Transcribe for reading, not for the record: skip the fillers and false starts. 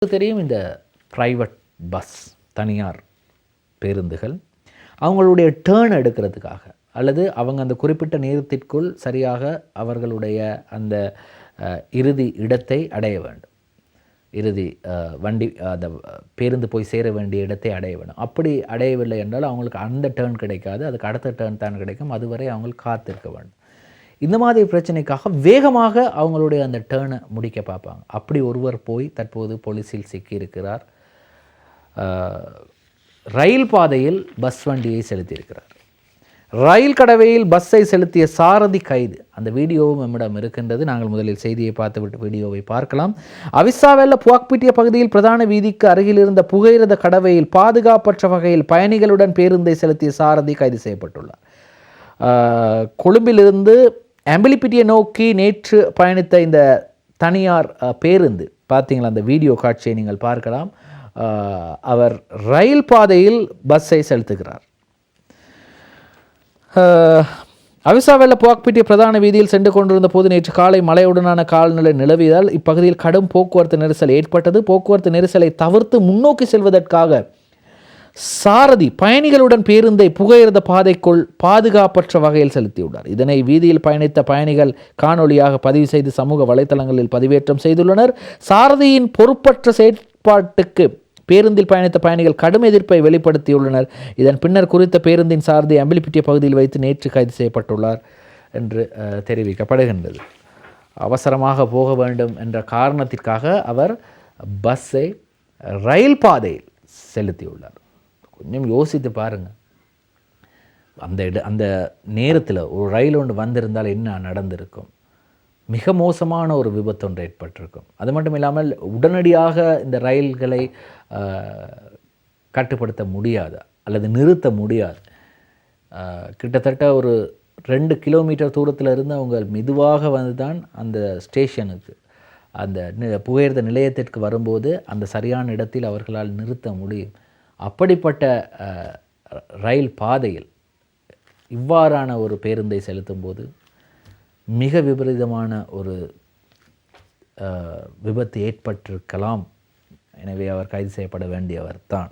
தெரியும் இந்த private bus தனியார் பேருந்துகள் அவங்களுடைய டேர்ன் எடுக்கிறதுக்காக அல்லது அவங்க அந்த குறிப்பிட்ட நேரத்திற்குள் சரியாக அவர்களுடைய அந்த இறுதி இடத்தை அடைய வேண்டும். இறுதி வண்டி அந்த பேருந்து போய் சேர வேண்டிய இடத்தை அடைய வேண்டும். அப்படி அடையவில்லை என்றால் அவங்களுக்கு அந்த டேர்ன் கிடைக்காது, அதுக்கு அடுத்த டேர்ன் தான் கிடைக்கும். அதுவரை அவங்க காத்திருக்க வேண்டும். இந்த மாதிரி பிரச்சனைக்காக வேகமாக அவங்களுடைய அந்த டேர்னை முடிக்க பார்ப்பாங்க. அப்படி ஒருவர் போய் தற்போது போலீஸில் சிக்கியிருக்கிறார். ரயில் பாதையில் பஸ் வண்டியை செலுத்தியிருக்கிறார். ரயில் கடவையில் பஸ்ஸை செலுத்திய சாரதி கைது. அந்த வீடியோவும் நம்மிடம் இருக்கின்றது. நாங்கள் முதலில் செய்தியை பார்த்துவிட்டு வீடியோவை பார்க்கலாம். அவிசாவெல்ல புவாக்பிட்டிய பகுதியில் பிரதான வீதிக்கு அருகில் இருந்த புகையிரத கடவையில் பாதுகாப்பற்ற வகையில் பயணிகளுடன் பேருந்தை செலுத்திய சாரதி கைது செய்யப்பட்டுள்ளார். கொழும்பிலிருந்து அம்பிலிப்பிட்டியை நோக்கி நேற்று பயணித்த இந்த தனியார் பேருந்து பார்த்தீங்களா, அந்த வீடியோ காட்சியை நீங்கள் பார்க்கலாம். அவர் ரயில் பாதையில் பஸ்ஸை செலுத்துகிறார். அவிசாவெல்ல புவாக்பிட்டிய பிரதான வீதியில் சென்று கொண்டிருந்த போது நேற்று காலை மழையுடனான காலநிலை நிலவியதால் இப்பகுதியில் கடும் போக்குவரத்து நெரிசல் ஏற்பட்டது. போக்குவரத்து நெரிசலை தவிர்த்து முன்னோக்கி செல்வதற்காக சாரதி பயணிகளுடன் பேருந்தை புகையிரத பாதைக்குள் பாதுகாப்பற்ற வகையில் செலுத்தியுள்ளார். இதனை வீதியில் பயணித்த பயணிகள் காணொலியாக பதிவு செய்து சமூக வலைதளங்களில் பதிவேற்றம் செய்துள்ளனர். சாரதியின் பொறுப்பற்ற செயற்பாட்டுக்கு பேருந்தில் பயணித்த பயணிகள் கடும் எதிர்ப்பை வெளிப்படுத்தியுள்ளனர். இதன் பின்னர் குறித்த பேருந்தின் சாரதி அம்பிலிப்பிட்டிய பகுதியில் வைத்து நேற்று கைது செய்யப்பட்டுள்ளார் என்று தெரிவிக்கப்படுகின்றது. அவசரமாக போக வேண்டும் என்ற காரணத்திற்காக அவர் பஸ்ஸை ரயில் பாதையில் செலுத்தியுள்ளார். கொஞ்சம் யோசித்து பாருங்கள், அந்த நேரத்தில் ஒரு ரயில் ஒன்று வந்திருந்தால் என்ன நடந்திருக்கும்? மிக மோசமான ஒரு விபத்து ஒன்று ஏற்பட்டிருக்கும். அது மட்டும் இல்லாமல் உடனடியாக இந்த ரயில்களை கட்டுப்படுத்த முடியாது அல்லது நிறுத்த முடியாது. கிட்டத்தட்ட ஒரு 2 கிலோமீட்டர் தூரத்தில் இருந்து அவங்க மெதுவாக வந்து தான் அந்த ஸ்டேஷனுக்கு அந்த புகையிரத நிலையத்திற்கு வரும்போது அந்த சரியான இடத்தில் அவர்களால் நிறுத்த முடியும். அப்படிப்பட்ட ரயில் பாதையில் இவ்வாறான ஒரு பேருந்தை செலுத்தும் போது மிக விபரீதமான ஒரு விபத்து ஏற்பட்டிருக்கலாம். எனவே அவர் கைது செய்யப்பட வேண்டியவர் தான்.